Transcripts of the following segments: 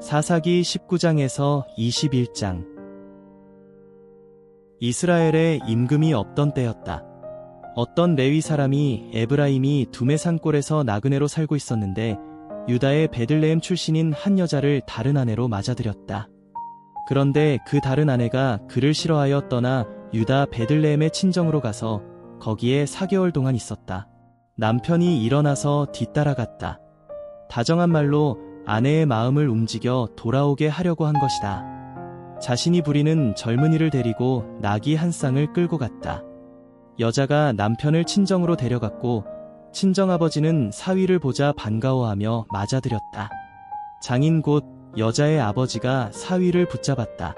사사기 19장에서 21장. 이스라엘에 임금이 없던 때였다. 어떤 레위 사람이 에브라임이 두메 산골에서 나그네로 살고 있었는데 유다의 베들레헴 출신인 한 여자를 다른 아내로 맞아들였다. 그런데 그 다른 아내가 그를 싫어하여 떠나 유다 베들레헴의 친정으로 가서 거기에 4개월 동안 있었다. 남편이 일어나서 뒤따라갔다. 다정한 말로 아내의 마음을 움직여 돌아오게 하려고 한 것이다. 자신이 부리는 젊은이를 데리고 나귀 한 쌍을 끌고 갔다. 여자가 남편을 친정으로 데려갔고 친정아버지는 사위를 보자 반가워하며 맞아들였다. 장인 곧 여자의 아버지가 사위를 붙잡았다.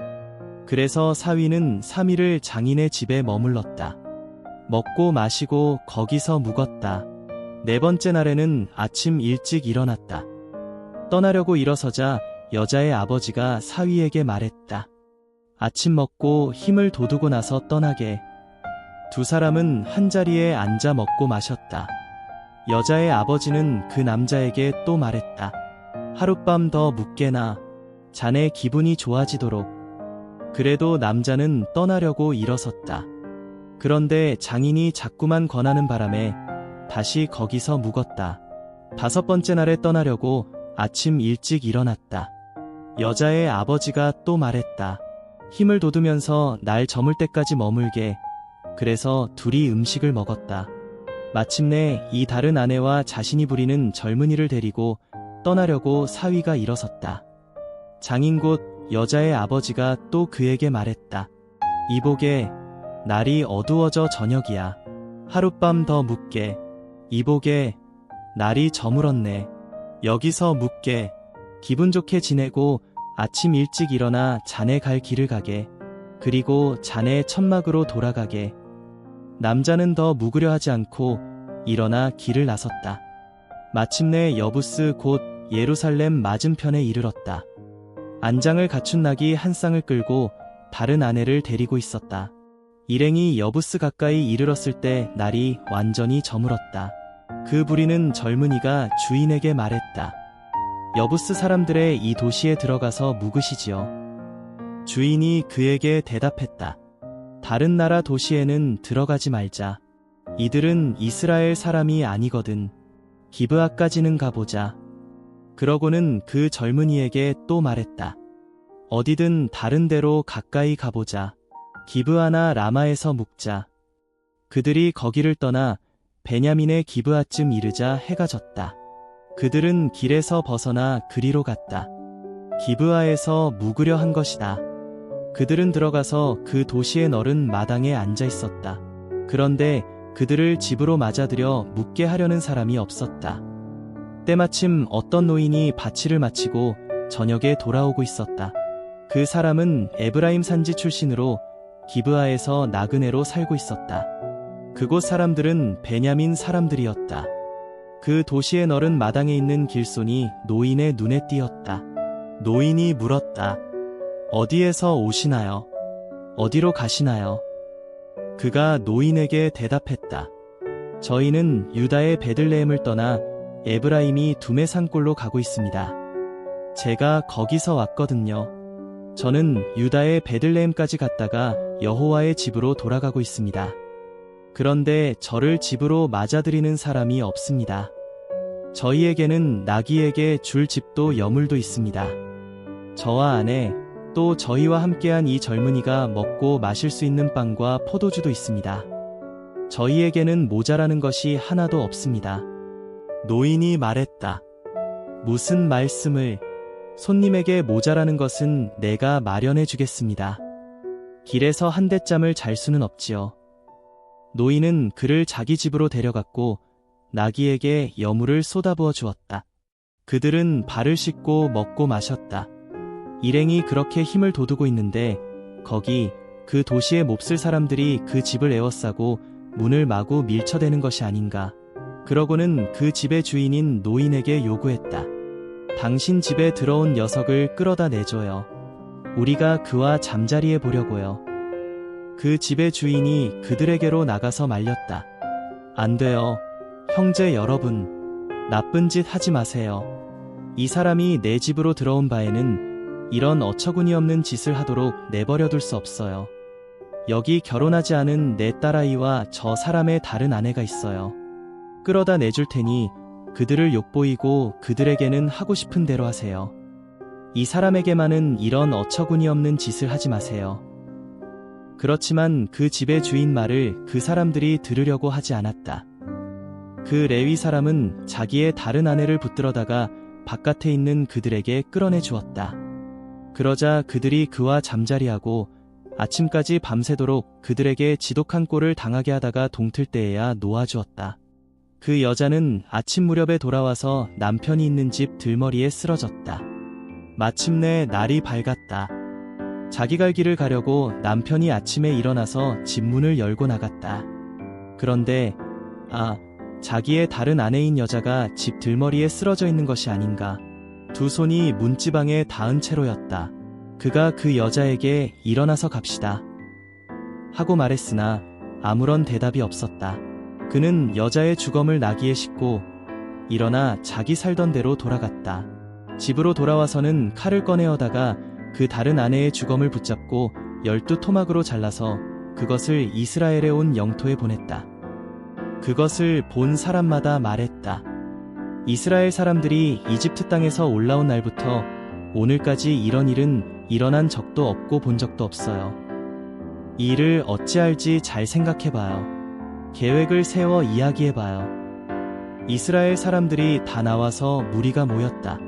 그래서 사위는 3일을 장인의 집에 머물렀다. 먹고 마시고 거기서 묵었다. 4번째 날에는 아침 일찍 일어났다. 떠나려고 일어서자 여자의 아버지가 사위에게 말했다. 아침 먹고 힘을 돋우고 나서 떠나게. 두 사람은 한자리에 앉아 먹고 마셨다. 여자의 아버지는 그 남자에게 또 말했다. 하룻밤 더 묵게나. 자네 기분이 좋아지도록. 그래도 남자는 떠나려고 일어섰다. 그런데 장인이 자꾸만 권하는 바람에 다시 거기서 묵었다. 5번째 날에 떠나려고 아침 일찍 일어났다. 여자의 아버지가 또 말했다. 힘을 돋우면서 날 저물 때까지 머물게. 그래서 둘이 음식을 먹었다. 마침내 이 다른 아내와 자신이 부리는 젊은이를 데리고 떠나려고 사위가 일어섰다. 장인 곧 여자의 아버지가 또 그에게 말했다. 이보게, 날이 어두워져 저녁이야. 하룻밤 더 묵게. 이보게, 날이 저물었네. 여기서 묵게. 기분 좋게 지내고 아침 일찍 일어나 자네 갈 길을 가게. 그리고 자네 천막으로 돌아가게. 남자는 더 묵으려 하지 않고 일어나 길을 나섰다. 마침내 여부스 곧 예루살렘 맞은편에 이르렀다. 안장을 갖춘 나귀 한 쌍을 끌고 다른 아내를 데리고 있었다. 일행이 여부스 가까이 이르렀을 때 날이 완전히 저물었다. 그 부리는 젊은이가 주인에게 말했다. 여부스 사람들의 이 도시에 들어가서 묵으시지요. 주인이 그에게 대답했다. 다른 나라 도시에는 들어가지 말자. 이들은 이스라엘 사람이 아니거든. 기브아까지는 가보자. 그러고는 그 젊은이에게 또 말했다. 어디든 다른 데로 가까이 가보자. 기브아나 라마에서 묵자. 그들이 거기를 떠나 베냐민의 기브아쯤 이르자 해가 졌다. 그들은 길에서 벗어나 그리로 갔다. 기브아에서 묵으려 한 것이다. 그들은 들어가서 그 도시의 넓은 마당에 앉아 있었다. 그런데 그들을 집으로 맞아들여 묵게 하려는 사람이 없었다. 때마침 어떤 노인이 바치를 마치고 저녁에 돌아오고 있었다. 그 사람은 에브라임 산지 출신으로 기브아에서 나그네로 살고 있었다. 그곳 사람들은 베냐민 사람들이었다. 그 도시의 넓은 마당에 있는 길손이 노인의 눈에 띄었다. 노인이 물었다. 어디에서 오시나요? 어디로 가시나요? 그가 노인에게 대답했다. 저희는 유다의 베들레헴을 떠나 에브라임이 두메 산골로 가고 있습니다. 제가 거기서 왔거든요. 저는 유다의 베들레헴까지 갔다가 여호와의 집으로 돌아가고 있습니다. 그런데 저를 집으로 맞아들이는 사람이 없습니다. 저희에게는 나귀에게 줄 집도 여물도 있습니다. 저와 아내, 또 저희와 함께한 이 젊은이가 먹고 마실 수 있는 빵과 포도주도 있습니다. 저희에게는 모자라는 것이 하나도 없습니다. 노인이 말했다. 무슨 말씀을? 손님에게 모자라는 것은 내가 마련해 주겠습니다. 길에서 한 대짬을 잘 수는 없지요. 노인은 그를 자기 집으로 데려갔고 나귀에게 여물을 쏟아부어 주었다. 그들은 발을 씻고 먹고 마셨다. 일행이 그렇게 힘을 돋우고 있는데 거기 그 도시에 몹쓸 사람들이 그 집을 에워싸고 문을 마구 밀쳐대는 것이 아닌가. 그러고는 그 집의 주인인 노인에게 요구했다. 당신 집에 들어온 녀석을 끌어다 내줘요. 우리가 그와 잠자리해 보려고요. 그 집의 주인이 그들에게로 나가서 말렸다. 안 돼요. 형제 여러분, 나쁜 짓 하지 마세요. 이 사람이 내 집으로 들어온 바에는 이런 어처구니 없는 짓을 하도록 내버려 둘 수 없어요. 여기 결혼하지 않은 내 딸아이와 저 사람의 다른 아내가 있어요. 끌어다 내줄 테니 그들을 욕보이고 그들에게는 하고 싶은 대로 하세요. 이 사람에게만은 이런 어처구니 없는 짓을 하지 마세요. 그렇지만 그 집의 주인 말을 그 사람들이 들으려고 하지 않았다. 그 레위 사람은 자기의 다른 아내를 붙들어다가 바깥에 있는 그들에게 끌어내 주었다. 그러자 그들이 그와 잠자리하고 아침까지 밤새도록 그들에게 지독한 꼴을 당하게 하다가 동틀 때에야 놓아주었다. 그 여자는 아침 무렵에 돌아와서 남편이 있는 집 들머리에 쓰러졌다. 마침내 날이 밝았다. 자기 갈 길을 가려고 남편이 아침에 일어나서 집 문을 열고 나갔다. 그런데 자기의 다른 아내인 여자가 집 들머리에 쓰러져 있는 것이 아닌가. 두 손이 문지방에 닿은 채로였다. 그가 그 여자에게 일어나서 갑시다 하고 말했으나 아무런 대답이 없었다. 그는 여자의 주검을 나귀에 싣고 일어나 자기 살던 대로 돌아갔다. 집으로 돌아와서는 칼을 꺼내어다가 그 다른 아내의 주검을 붙잡고 12토막으로 잘라서 그것을 이스라엘에 온 영토에 보냈다. 그것을 본 사람마다 말했다. 이스라엘 사람들이 이집트 땅에서 올라온 날부터 오늘까지 이런 일은 일어난 적도 없고 본 적도 없어요. 이 일을 어찌할지 잘 생각해봐요. 계획을 세워 이야기해봐요. 이스라엘 사람들이 다 나와서 무리가 모였다.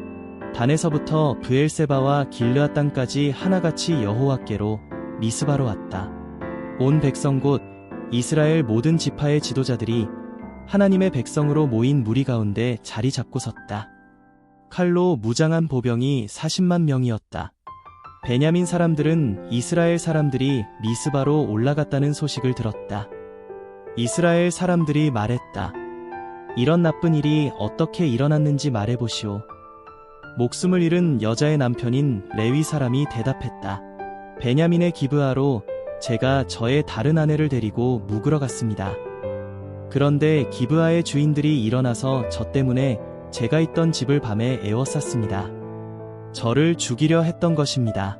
단에서부터 브엘세바와 길르앗 땅까지 하나같이 여호와께로 미스바로 왔다. 온 백성 곧 이스라엘 모든 지파의 지도자들이 하나님의 백성으로 모인 무리 가운데 자리 잡고 섰다. 칼로 무장한 보병이 40만 명이었다. 베냐민 사람들은 이스라엘 사람들이 미스바로 올라갔다는 소식을 들었다. 이스라엘 사람들이 말했다. 이런 나쁜 일이 어떻게 일어났는지 말해보시오. 목숨을 잃은 여자의 남편인 레위 사람이 대답했다. 베냐민의 기브아로 제가 저의 다른 아내를 데리고 묵으러 갔습니다. 그런데 기브아의 주인들이 일어나서 저 때문에 제가 있던 집을 밤에 에워쌌습니다. 저를 죽이려 했던 것입니다.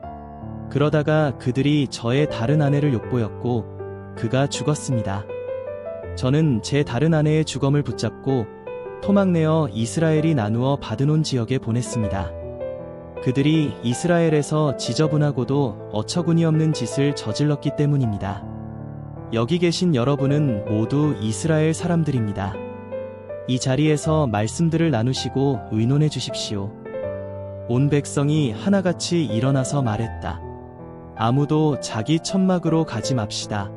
그러다가 그들이 저의 다른 아내를 욕보였고 그가 죽었습니다. 저는 제 다른 아내의 주검을 붙잡고 토막내어 이스라엘이 나누어 받아놓은 지역에 보냈습니다. 그들이 이스라엘에서 지저분하고도 어처구니 없는 짓을 저질렀기 때문입니다. 여기 계신 여러분은 모두 이스라엘 사람들입니다. 이 자리에서 말씀들을 나누시고 의논해 주십시오. 온 백성이 하나같이 일어나서 말했다. 아무도 자기 천막으로 가지 맙시다.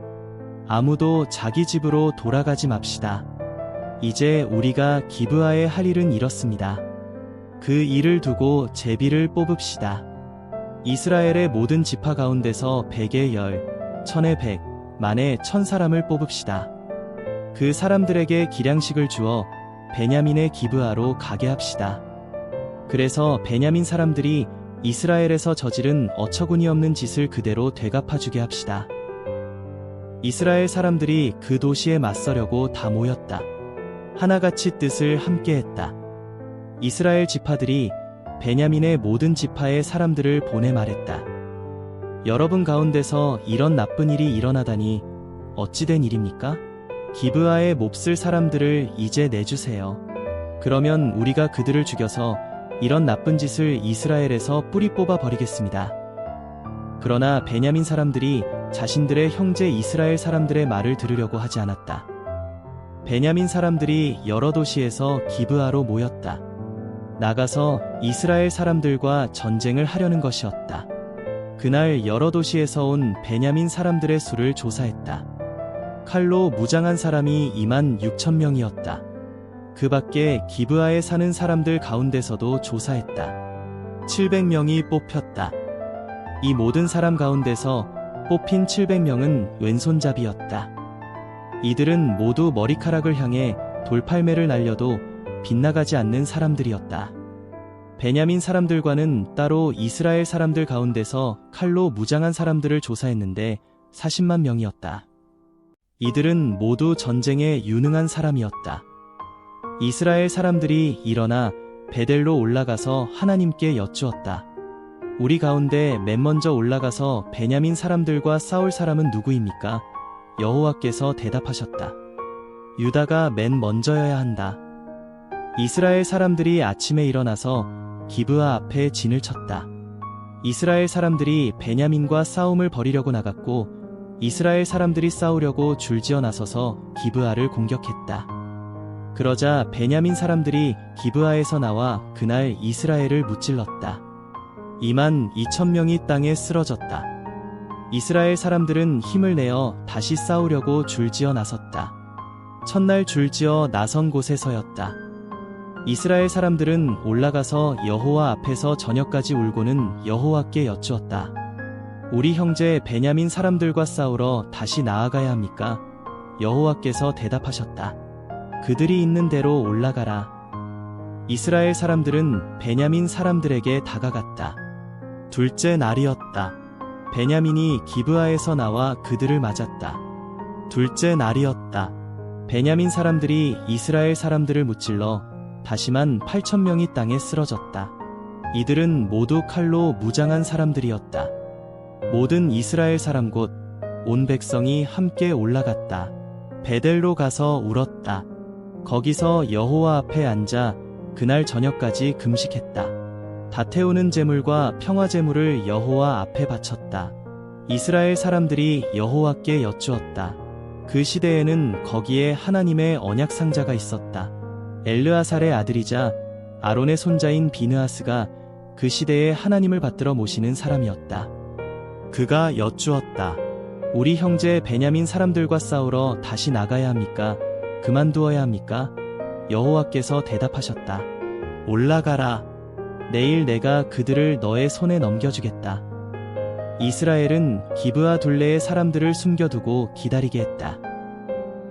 아무도 자기 집으로 돌아가지 맙시다. 이제 우리가 기브아에 할 일은 이렇습니다. 그 일을 두고 제비를 뽑읍시다. 이스라엘의 모든 지파 가운데서 100에 10, 1000에 100, 만에 1000사람을 뽑읍시다. 그 사람들에게 기량식을 주어 베냐민의 기브아로 가게 합시다. 그래서 베냐민 사람들이 이스라엘에서 저지른 어처구니 없는 짓을 그대로 되갚아주게 합시다. 이스라엘 사람들이 그 도시에 맞서려고 다 모였다. 하나같이 뜻을 함께했다. 이스라엘 지파들이 베냐민의 모든 지파의 사람들을 보내 말했다. 여러분 가운데서 이런 나쁜 일이 일어나다니 어찌 된 일입니까? 기브아에 몹쓸 사람들을 이제 내주세요. 그러면 우리가 그들을 죽여서 이런 나쁜 짓을 이스라엘에서 뿌리 뽑아 버리겠습니다. 그러나 베냐민 사람들이 자신들의 형제 이스라엘 사람들의 말을 들으려고 하지 않았다. 베냐민 사람들이 여러 도시에서 기브아로 모였다. 나가서 이스라엘 사람들과 전쟁을 하려는 것이었다. 그날 여러 도시에서 온 베냐민 사람들의 수를 조사했다. 칼로 무장한 사람이 26,000명이었다. 그 밖에 기브아에 사는 사람들 가운데서도 조사했다. 700명이 뽑혔다. 이 모든 사람 가운데서 뽑힌 700명은 왼손잡이였다. 이들은 모두 머리카락을 향해 돌팔매를 날려도 빗나가지 않는 사람들이었다. 베냐민 사람들과는 따로 이스라엘 사람들 가운데서 칼로 무장한 사람들을 조사했는데 40만 명이었다. 이들은 모두 전쟁에 유능한 사람이었다. 이스라엘 사람들이 일어나 베델로 올라가서 하나님께 여쭈었다. 우리 가운데 맨 먼저 올라가서 베냐민 사람들과 싸울 사람은 누구입니까? 여호와께서 대답하셨다. 유다가 맨 먼저여야 한다. 이스라엘 사람들이 아침에 일어나서 기브아 앞에 진을 쳤다. 이스라엘 사람들이 베냐민과 싸움을 벌이려고 나갔고 이스라엘 사람들이 싸우려고 줄지어 나서서 기브아를 공격했다. 그러자 베냐민 사람들이 기브아에서 나와 그날 이스라엘을 무찔렀다. 22,000명이 땅에 쓰러졌다. 이스라엘 사람들은 힘을 내어 다시 싸우려고 줄지어 나섰다. 첫날 줄지어 나선 곳에 서였다. 이스라엘 사람들은 올라가서 여호와 앞에서 저녁까지 울고는 여호와께 여쭈었다. 우리 형제 베냐민 사람들과 싸우러 다시 나아가야 합니까? 여호와께서 대답하셨다. 그들이 있는 대로 올라가라. 이스라엘 사람들은 베냐민 사람들에게 다가갔다. 둘째 날이었다. 베냐민이 기브아에서 나와 그들을 맞았다. 둘째 날이었다. 베냐민 사람들이 이스라엘 사람들을 무찔러 다시만 8,000명이 땅에 쓰러졌다. 이들은 모두 칼로 무장한 사람들이었다. 모든 이스라엘 사람 곧 온 백성이 함께 올라갔다. 베델로 가서 울었다. 거기서 여호와 앞에 앉아 그날 저녁까지 금식했다. 다 태우는 제물과 평화 제물을 여호와 앞에 바쳤다. 이스라엘 사람들이 여호와께 여쭈었다. 그 시대에는 거기에 하나님의 언약 상자가 있었다. 엘르아살의 아들이자 아론의 손자인 비느하스가 그 시대에 하나님을 받들어 모시는 사람이었다. 그가 여쭈었다. 우리 형제 베냐민 사람들과 싸우러 다시 나가야 합니까? 그만두어야 합니까? 여호와께서 대답하셨다. 올라가라. 내일 내가 그들을 너의 손에 넘겨주겠다. 이스라엘은 기브아 둘레의 사람들을 숨겨두고 기다리게 했다.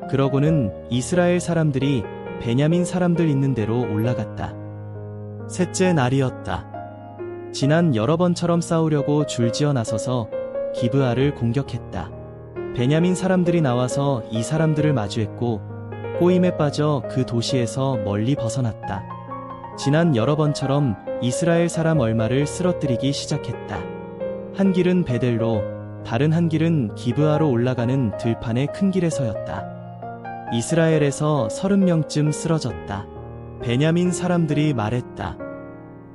그러고는 이스라엘 사람들이 베냐민 사람들 있는 대로 올라갔다. 셋째 날이었다. 지난 여러 번처럼 싸우려고 줄지어 나서서 기브아를 공격했다. 베냐민 사람들이 나와서 이 사람들을 마주했고 꼬임에 빠져 그 도시에서 멀리 벗어났다. 지난 여러 번처럼 이스라엘 사람 얼마를 쓰러뜨리기 시작했다. 한 길은 베델로, 다른 한 길은 기브아로 올라가는 들판의 큰 길에 서였다. 이스라엘에서 30명쯤 쓰러졌다. 베냐민 사람들이 말했다.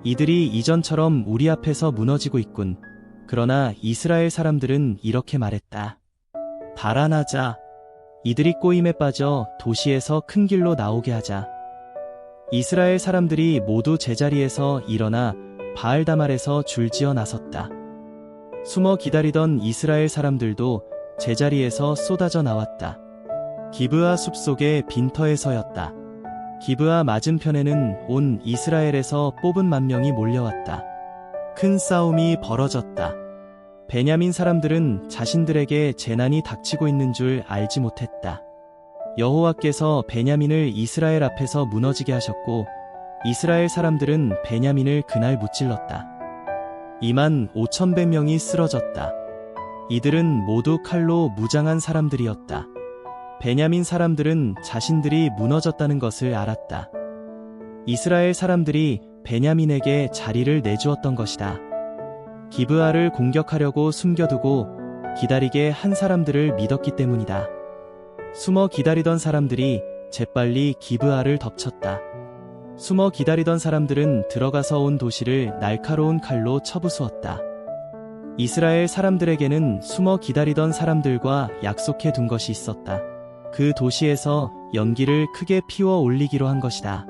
이들이 이전처럼 우리 앞에서 무너지고 있군. 그러나 이스라엘 사람들은 이렇게 말했다. 달아나자. 이들이 꼬임에 빠져 도시에서 큰 길로 나오게 하자. 이스라엘 사람들이 모두 제자리에서 일어나 바알다말에서 줄지어 나섰다. 숨어 기다리던 이스라엘 사람들도 제자리에서 쏟아져 나왔다. 기브아 숲속의 빈터에 서였다. 기브아 맞은편에는 온 이스라엘에서 뽑은 10,000명이 몰려왔다. 큰 싸움이 벌어졌다. 베냐민 사람들은 자신들에게 재난이 닥치고 있는 줄 알지 못했다. 여호와께서 베냐민을 이스라엘 앞에서 무너지게 하셨고 이스라엘 사람들은 베냐민을 그날 무찔렀다. 25,100명이 쓰러졌다. 이들은 모두 칼로 무장한 사람들이었다. 베냐민 사람들은 자신들이 무너졌다는 것을 알았다. 이스라엘 사람들이 베냐민에게 자리를 내주었던 것이다. 기브아를 공격하려고 숨겨두고 기다리게 한 사람들을 믿었기 때문이다. 숨어 기다리던 사람들이 재빨리 기브아를 덮쳤다. 숨어 기다리던 사람들은 들어가서 온 도시를 날카로운 칼로 쳐부수었다. 이스라엘 사람들에게는 숨어 기다리던 사람들과 약속해 둔 것이 있었다. 그 도시에서 연기를 크게 피워 올리기로 한 것이다.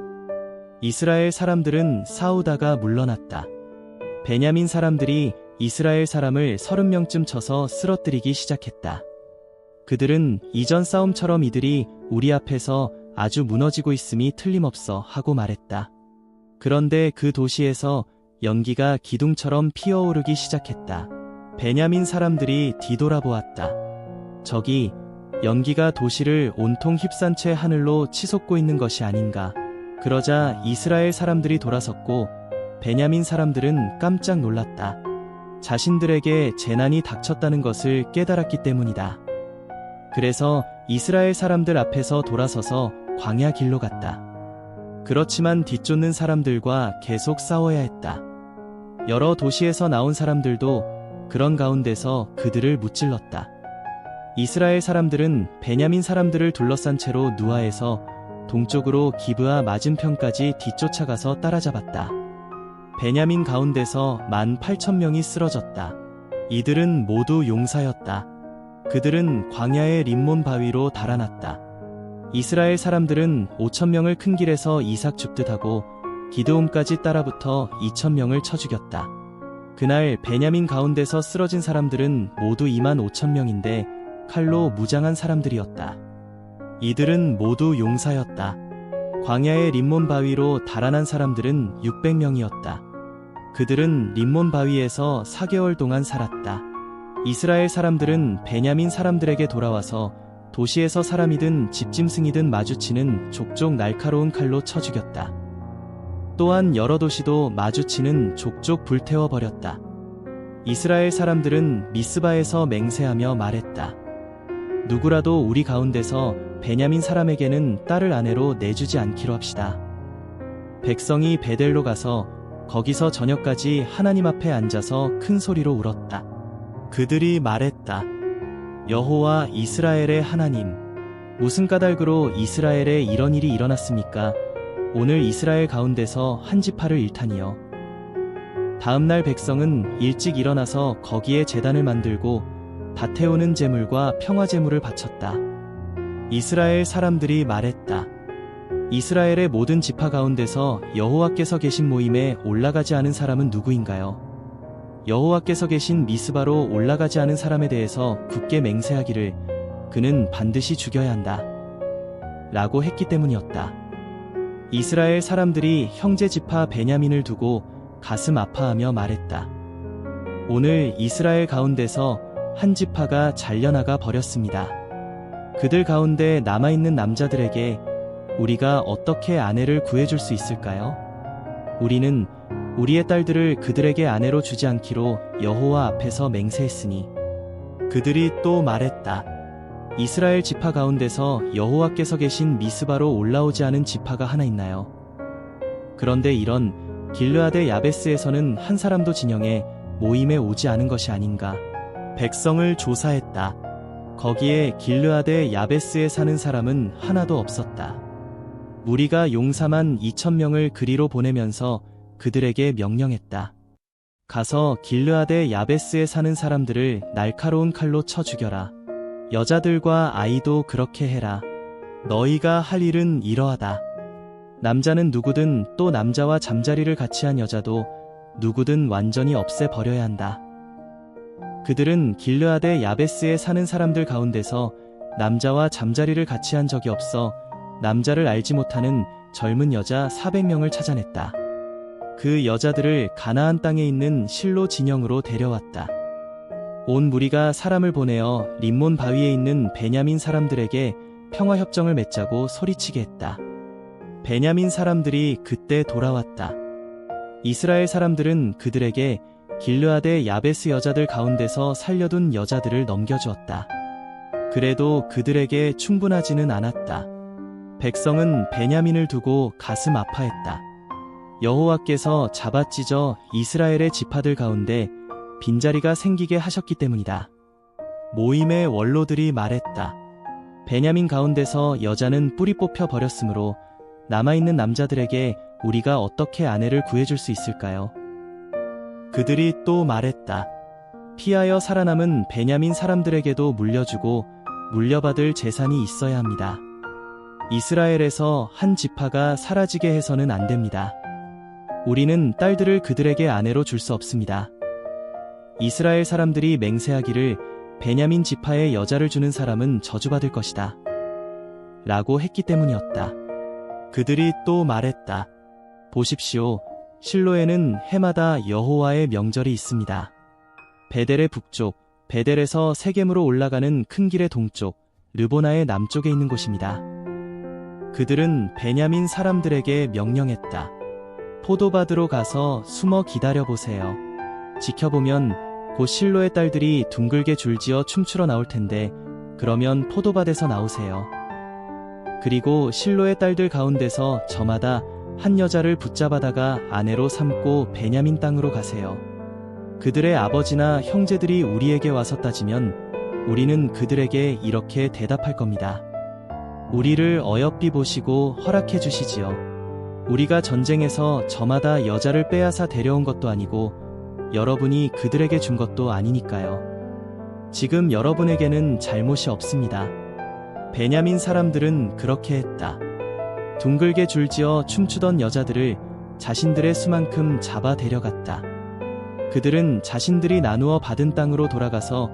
이스라엘 사람들은 싸우다가 물러났다. 베냐민 사람들이 이스라엘 사람을 30명쯤 쳐서 쓰러뜨리기 시작했다. 그들은 이전 싸움처럼 이들이 우리 앞에서 아주 무너지고 있음이 틀림없어 하고 말했다. 그런데 그 도시에서 연기가 기둥처럼 피어오르기 시작했다. 베냐민 사람들이 뒤돌아보았다. 저기 연기가 도시를 온통 휩싼 채 하늘로 치솟고 있는 것이 아닌가. 그러자 이스라엘 사람들이 돌아섰고 베냐민 사람들은 깜짝 놀랐다. 자신들에게 재난이 닥쳤다는 것을 깨달았기 때문이다. 그래서 이스라엘 사람들 앞에서 돌아서서 광야 길로 갔다. 그렇지만 뒤쫓는 사람들과 계속 싸워야 했다. 여러 도시에서 나온 사람들도 그런 가운데서 그들을 무찔렀다. 이스라엘 사람들은 베냐민 사람들을 둘러싼 채로 누아에서 동쪽으로 기브아 맞은편까지 뒤쫓아가서 따라잡았다. 베냐민 가운데서 18,000명이 쓰러졌다. 이들은 모두 용사였다. 그들은 광야의 림몬 바위로 달아났다. 이스라엘 사람들은 5,000명을 큰 길에서 이삭 줍듯 하고 기드온까지 따라붙어 2,000명을 쳐 죽였다. 그날 베냐민 가운데서 쓰러진 사람들은 모두 25,000명인데 칼로 무장한 사람들이었다. 이들은 모두 용사였다. 광야의 림몬 바위로 달아난 사람들은 600명이었다. 그들은 림몬 바위에서 4개월 동안 살았다. 이스라엘 사람들은 베냐민 사람들에게 돌아와서 도시에서 사람이든 집짐승이든 마주치는 족족 날카로운 칼로 쳐 죽였다. 또한 여러 도시도 마주치는 족족 불태워버렸다. 이스라엘 사람들은 미스바에서 맹세하며 말했다. 누구라도 우리 가운데서 베냐민 사람에게는 딸을 아내로 내주지 않기로 합시다. 백성이 베델로 가서 거기서 저녁까지 하나님 앞에 앉아서 큰 소리로 울었다. 그들이 말했다. 여호와 이스라엘의 하나님, 무슨 까닭으로 이스라엘에 이런 일이 일어났습니까? 오늘 이스라엘 가운데서 한 지파를 잃다니요. 다음날 백성은 일찍 일어나서 거기에 제단을 만들고 다태우는 제물과 평화 제물을 바쳤다. 이스라엘 사람들이 말했다. 이스라엘의 모든 지파 가운데서 여호와께서 계신 모임에 올라가지 않은 사람은 누구인가요? 여호와께서 계신 미스바로 올라가지 않은 사람에 대해서 굳게 맹세하기를 그는 반드시 죽여야 한다. 라고 했기 때문이었다. 이스라엘 사람들이 형제 지파 베냐민을 두고 가슴 아파하며 말했다. 오늘 이스라엘 가운데서 한 지파가 잘려나가 버렸습니다. 그들 가운데 남아있는 남자들에게 우리가 어떻게 아내를 구해줄 수 있을까요? 우리는 우리의 딸들을 그들에게 아내로 주지 않기로 여호와 앞에서 맹세했으니. 그들이 또 말했다. 이스라엘 지파 가운데서 여호와께서 계신 미스바로 올라오지 않은 지파가 하나 있나요? 그런데 이런 길르아데 야베스에서는 한 사람도 진영에 모임에 오지 않은 것이 아닌가. 백성을 조사했다. 거기에 길르아데 야베스에 사는 사람은 하나도 없었다. 무리가 용사만 2,000명을 그리로 보내면서 그들에게 명령했다. 가서 길르아데 야베스에 사는 사람들을 날카로운 칼로 쳐 죽여라. 여자들과 아이도 그렇게 해라. 너희가 할 일은 이러하다. 남자는 누구든 또 남자와 잠자리를 같이 한 여자도 누구든 완전히 없애버려야 한다. 그들은 길르아데 야베스에 사는 사람들 가운데서 남자와 잠자리를 같이 한 적이 없어 남자를 알지 못하는 젊은 여자 400명을 찾아냈다. 그 여자들을 가나안 땅에 있는 실로 진영으로 데려왔다. 온 무리가 사람을 보내어 림몬 바위에 있는 베냐민 사람들에게 평화협정을 맺자고 소리치게 했다. 베냐민 사람들이 그때 돌아왔다. 이스라엘 사람들은 그들에게 길르아데 야베스 여자들 가운데서 살려둔 여자들을 넘겨주었다. 그래도 그들에게 충분하지는 않았다. 백성은 베냐민을 두고 가슴 아파했다. 여호와께서 잡아찢어 이스라엘의 지파들 가운데 빈자리가 생기게 하셨기 때문이다. 모임의 원로들이 말했다. 베냐민 가운데서 여자는 뿌리 뽑혀 버렸으므로 남아있는 남자들에게 우리가 어떻게 아내를 구해줄 수 있을까요? 그들이 또 말했다. 피하여 살아남은 베냐민 사람들에게도 물려주고 물려받을 재산이 있어야 합니다. 이스라엘에서 한 지파가 사라지게 해서는 안 됩니다. 우리는 딸들을 그들에게 아내로 줄 수 없습니다. 이스라엘 사람들이 맹세하기를 베냐민 지파의 여자를 주는 사람은 저주받을 것이다. 라고 했기 때문이었다. 그들이 또 말했다. 보십시오. 실로에는 해마다 여호와의 명절이 있습니다. 베델의 북쪽, 베델에서 세겜으로 올라가는 큰 길의 동쪽, 르보나의 남쪽에 있는 곳입니다. 그들은 베냐민 사람들에게 명령했다. 포도밭으로 가서 숨어 기다려보세요. 지켜보면 곧 실로의 딸들이 둥글게 줄지어 춤추러 나올 텐데 그러면 포도밭에서 나오세요. 그리고 실로의 딸들 가운데서 저마다 한 여자를 붙잡아다가 아내로 삼고 베냐민 땅으로 가세요. 그들의 아버지나 형제들이 우리에게 와서 따지면 우리는 그들에게 이렇게 대답할 겁니다. 우리를 어여삐 보시고 허락해 주시지요. 우리가 전쟁에서 저마다 여자를 빼앗아 데려온 것도 아니고 여러분이 그들에게 준 것도 아니니까요. 지금 여러분에게는 잘못이 없습니다. 베냐민 사람들은 그렇게 했다. 둥글게 줄지어 춤추던 여자들을 자신들의 수만큼 잡아 데려갔다. 그들은 자신들이 나누어 받은 땅으로 돌아가서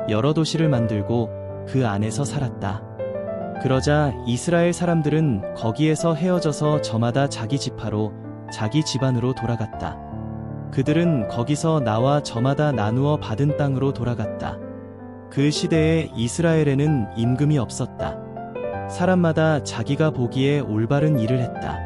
여러 도시를 만들고 그 안에서 살았다. 그러자 이스라엘 사람들은 거기에서 헤어져서 저마다 자기 지파로 자기 집안으로 돌아갔다. 그들은 거기서 나와 저마다 나누어 받은 땅으로 돌아갔다. 그 시대에 이스라엘에는 임금이 없었다. 사람마다 자기가 보기에 올바른 일을 했다.